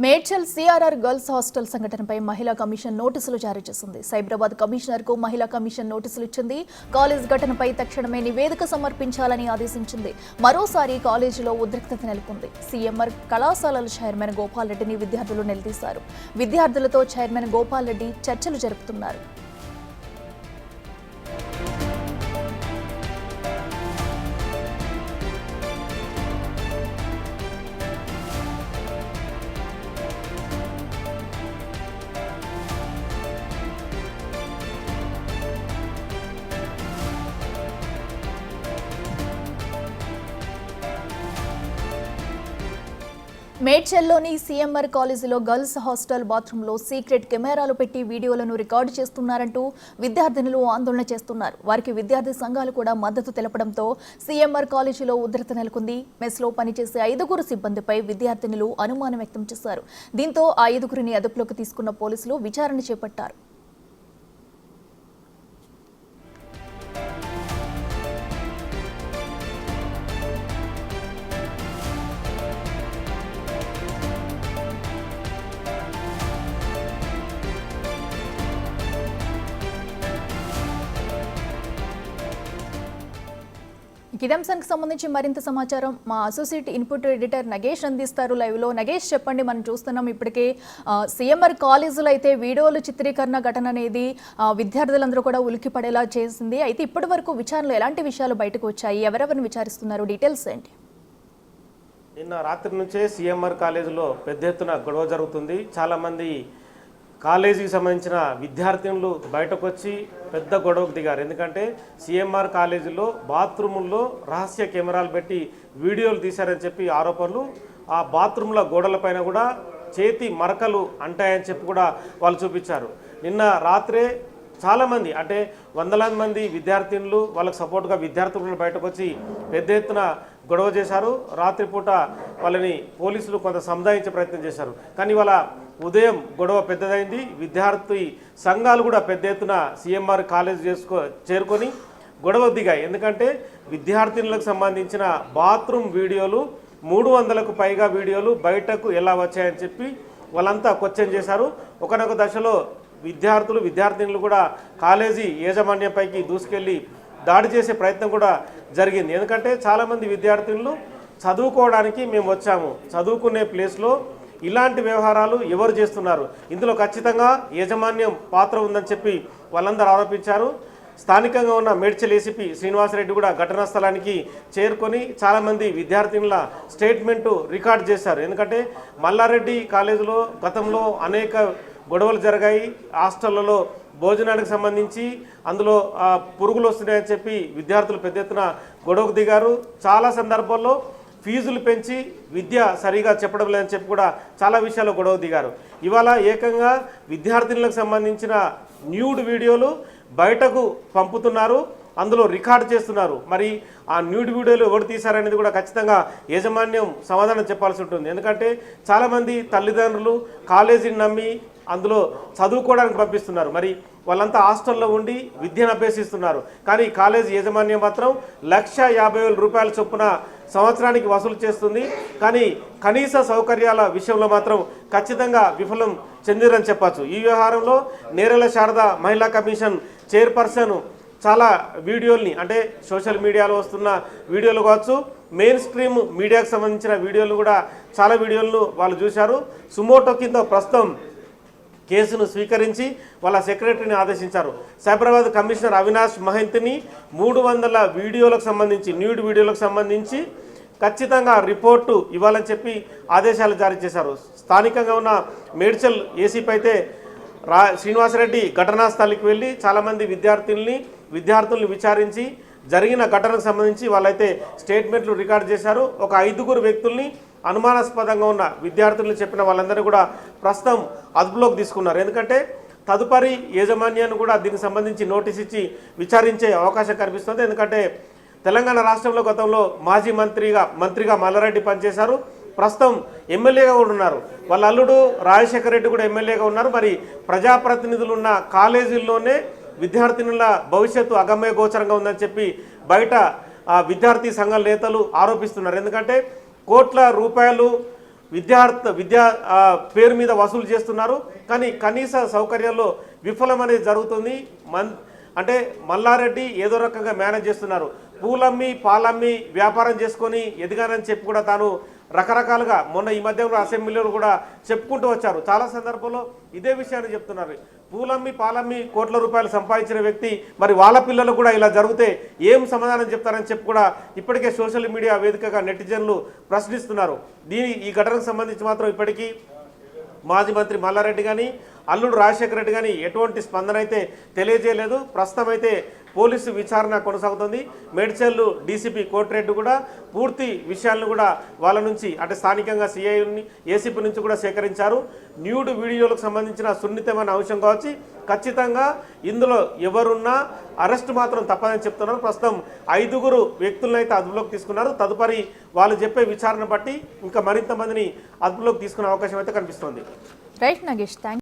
Medchal CRR girls hostel సంఘటనపై మహిళా commission నోటీసులు జారీ చేసింది. సైబరాబాద్ కమిషనర్కు మహిళా కమిషన్ నోటీసులు ఇచ్చింది. కాలేజ్ ఘటనపై తక్షణమే నివేదిక సమర్పించాలని ఆదేశించింది. మరోసారి కాలేజీలో ఉద్రిక్తత నెలకొంది. సీఎంఆర్ కళాశాలల చైర్మన్ గోపాల్ రెడ్డిని విద్యార్థులు నిలదీశారు. విద్యార్థులతో చైర్మన్ గోపాల్ రెడ్డి చర్చలు జరుపుతున్నారు. మేడ్చల్లోని సీఎంఆర్ కాలేజీలో గర్ల్స్ హాస్టల్ బాత్రూంలో సీక్రెట్ కెమెరాలు పెట్టి వీడియోలను రికార్డు చేస్తున్నారంటూ విద్యార్థినులు ఆందోళన చేస్తున్నారు. వారికి విద్యార్థి సంఘాలు కూడా మద్దతు తెలపడంతో సీఎంఆర్ కాలేజీలో ఉద్రిక్తత నెలకొంది. మెస్లో పనిచేసే 5 సిబ్బందిపై విద్యార్థినులు అనుమానం వ్యక్తం చేశారు. దీంతో ఆ 5 అదుపులోకి తీసుకున్న పోలీసులు విచారణ చేపట్టారు. ఇదే అంశానికి సంబంధించి మరింత సమాచారం మా అసోసియేట్ ఇన్పుట్ ఎడిటర్ నగేష్ అందిస్తారు లైవ్ లో. నగేష్, చెప్పండి. మనం చూస్తున్నాం ఇప్పటికే సీఎంఆర్ కాలేజీలో అయితే వీడియోలు చిత్రీకరణ ఘటన అనేది విద్యార్థులందరూ కూడా ఉలిక్కి పడేలా చేసింది. అయితే ఇప్పటి వరకు విచారణలో ఎలాంటి విషయాలు బయటకు వచ్చాయి? ఎవరెవరిని విచారిస్తున్నారు? డీటెయిల్స్ ఏంటి? నిన్న రాత్రి నుంచే సీఎంఆర్ కాలేజీలో పెద్ద ఎత్తున గొడవ జరుగుతుంది. చాలామంది కాలేజీకి సంబంధించిన విద్యార్థినులు బయటకు వచ్చి పెద్ద గొడవకు దిగారు. ఎందుకంటే సీఎంఆర్ కాలేజీలో బాత్రూముల్లో రహస్య కెమెరాలు పెట్టి వీడియోలు తీశారని చెప్పి ఆరోపణలు. ఆ బాత్రూంల గోడలపైన కూడా చేతి మరకలు అంటాయని చెప్పి కూడా వాళ్ళు చూపించారు. నిన్న రాత్రే చాలామంది, అంటే వందలాది మంది విద్యార్థినులు వాళ్ళకు సపోర్ట్గా విద్యార్థులు బయటకు వచ్చి పెద్ద ఎత్తున గొడవ చేశారు. రాత్రిపూట వాళ్ళని పోలీసులు కొంత సముదాయించే ప్రయత్నం చేశారు. కానీ వాళ్ళ ఉదయం గొడవ పెద్దదైంది. విద్యార్థి సంఘాలు కూడా పెద్ద ఎత్తున సీఎంఆర్ కాలేజ్ చేరుకొని గొడవ దిగాయి. ఎందుకంటే విద్యార్థినులకు సంబంధించిన బాత్రూమ్ వీడియోలు 300కు పైగా వీడియోలు బయటకు ఎలా వచ్చాయని చెప్పి వాళ్ళంతా క్వశ్చన్ చేశారు. ఒకనొక దశలో విద్యార్థినులు కూడా కాలేజీ యాజమాన్యంపైకి దూసుకెళ్ళి దాడి చేసే ప్రయత్నం కూడా జరిగింది. ఎందుకంటే చాలామంది విద్యార్థినులు చదువుకోవడానికి మేము వచ్చాము, చదువుకునే ప్లేస్లో ఇలాంటి వ్యవహారాలు ఎవరు చేస్తున్నారు, ఇందులో ఖచ్చితంగా యాజమాన్యం పాత్ర ఉందని చెప్పి వాళ్ళందరూ ఆరోపించారు. స్థానికంగా ఉన్న మేడ్చల్ ఏసీపీ శ్రీనివాసరెడ్డి కూడా ఘటనా స్థలానికి చేరుకొని చాలామంది విద్యార్థినుల స్టేట్మెంటు రికార్డ్ చేశారు. ఎందుకంటే మల్లారెడ్డి కాలేజీలో గతంలో అనేక గొడవలు జరిగాయి. హాస్టళ్లలో భోజనానికి సంబంధించి అందులో పురుగులు వస్తున్నాయని చెప్పి విద్యార్థులు పెద్ద ఎత్తున గొడవకు దిగారు. చాలా సందర్భాల్లో ఫీజులు పెంచి విద్య సరిగా చెప్పడం లేదని చెప్పి కూడా చాలా విషయాల్లో గొడవ దిగారు. ఇవాళ ఏకంగా విద్యార్థినులకు సంబంధించిన న్యూడ్ వీడియోలు బయటకు పంపుతున్నారు, అందులో రికార్డు చేస్తున్నారు. మరి ఆ న్యూడ్ వీడియోలు ఎవరు తీశారనేది కూడా ఖచ్చితంగా యాజమాన్యం సమాధానం చెప్పాల్సి ఉంటుంది. ఎందుకంటే చాలామంది తల్లిదండ్రులు కాలేజీని నమ్మి అందులో చదువుకోవడానికి పంపిస్తున్నారు. మరి వాళ్ళంతా హాస్టల్లో ఉండి విద్యను అభ్యసిస్తున్నారు. కానీ కాలేజీ యాజమాన్యం మాత్రం 1,50,000 రూపాయల చొప్పున సంవత్సరానికి వసూలు చేస్తుంది. కానీ కనీస సౌకర్యాల విషయంలో మాత్రం ఖచ్చితంగా విఫలం చెందిరని చెప్పచ్చు. ఈ వ్యవహారంలో నేరెల శారద మహిళా కమిషన్ చైర్పర్సన్ చాలా వీడియోల్ని, అంటే సోషల్ మీడియాలో వస్తున్న వీడియోలు కావచ్చు, మెయిన్ స్ట్రీమ్ మీడియాకు సంబంధించిన వీడియోలు కూడా చాలా వీడియోలను వాళ్ళు చూశారు. సుమోటో కింద ప్రస్తుతం కేసును స్వీకరించి వాళ్ళ సెక్రటరీని ఆదేశించారు. సైబరాబాద్ కమిషనర్ అవినాష్ మహంతిని 300 వీడియోలకు సంబంధించి, న్యూడ్ వీడియోలకు సంబంధించి ఖచ్చితంగా రిపోర్టు ఇవ్వాలని చెప్పి ఆదేశాలు జారీ చేశారు. స్థానికంగా ఉన్న మేడ్చల్ ఏసీపీ అయితే శ్రీనివాసరెడ్డి ఘటనా స్థలికి వెళ్ళి చాలామంది విద్యార్థుల్ని విచారించి జరిగిన ఘటనకు సంబంధించి వాళ్ళైతే స్టేట్మెంట్లు రికార్డు చేశారు. ఒక 5 వ్యక్తుల్ని అనుమానాస్పదంగా ఉన్న విద్యార్థులను చెప్పిన వాళ్ళందరూ కూడా ప్రస్తుతం అదుపులోకి తీసుకున్నారు. ఎందుకంటే తదుపరి యాజమాన్యాన్ని కూడా దీనికి సంబంధించి నోటీస్ ఇచ్చి విచారించే అవకాశం కనిపిస్తుంది. ఎందుకంటే తెలంగాణ రాష్ట్రంలో గతంలో మాజీ మంత్రిగా మల్లారెడ్డి పనిచేశారు. ప్రస్తుతం ఎమ్మెల్యేగా కూడా ఉన్నారు. వాళ్ళ అల్లుడు రాజశేఖర రెడ్డి కూడా ఎమ్మెల్యేగా ఉన్నారు. మరి ప్రజాప్రతినిధులు ఉన్న కాలేజీల్లోనే విద్యార్థినుల భవిష్యత్తు అగమ్య గోచరంగా ఉందని చెప్పి బయట విద్యార్థి సంఘాల నేతలు ఆరోపిస్తున్నారు. ఎందుకంటే కోట్ల రూపాయలు విద్యా పేరు మీద వసూలు చేస్తున్నారు. కానీ కనీస సౌకర్యాల్లో విఫలం అనేది జరుగుతుంది. అంటే మల్లారెడ్డి ఏదో రకంగా మేనేజ్ చేస్తున్నారు. పూలమ్మి పాలమ్మి వ్యాపారం చేసుకొని ఎదిగానని చెప్పి కూడా తాను రకరకాలుగా మొన్న ఈ మధ్యలో అసెంబ్లీలో కూడా చెప్పుకుంటూ వచ్చారు. చాలా సందర్భంలో ఇదే విషయాన్ని చెప్తున్నారు. పూలమ్మి పాలమ్మి కోట్ల రూపాయలు సంపాదించిన వ్యక్తి మరి వాళ్ళ పిల్లలు కూడా ఇలా జరిగితే ఏం సమాధానం చెప్తారని చెప్పి కూడా ఇప్పటికే సోషల్ మీడియా వేదికగా నెటిజన్లు ప్రశ్నిస్తున్నారు. ఈ ఘటనకు సంబంధించి మాత్రం ఇప్పటికీ మాజీ మంత్రి మల్లారెడ్డి కానీ అల్లుడు రాజశేఖర రెడ్డి కానీ ఎటువంటి స్పందన అయితే తెలియజేయలేదు. ప్రస్తుతం అయితే పోలీసు విచారణ కొనసాగుతుంది. మేడ్చల్ డీసీపీ కోటిరెడ్డి కూడా పూర్తి విషయాలను కూడా వాళ్ళ నుంచి అంటే స్థానికంగా సిఐని ఏసీపీ నుంచి కూడా సేకరించారు. న్యూడ్ వీడియోలకు సంబంధించిన సున్నితమైన అంశం కావచ్చు, ఖచ్చితంగా ఇందులో ఎవరున్నా అరెస్ట్ మాత్రం తప్పదని చెప్తున్నారు. ప్రస్తుతం 5 వ్యక్తులను అయితే అదుపులోకి తీసుకున్నారు. తదుపరి వాళ్ళు చెప్పే విచారణ బట్టి ఇంకా మరింత మందిని అదుపులోకి తీసుకునే అవకాశం అయితే కనిపిస్తోంది. Right Nagesh, thank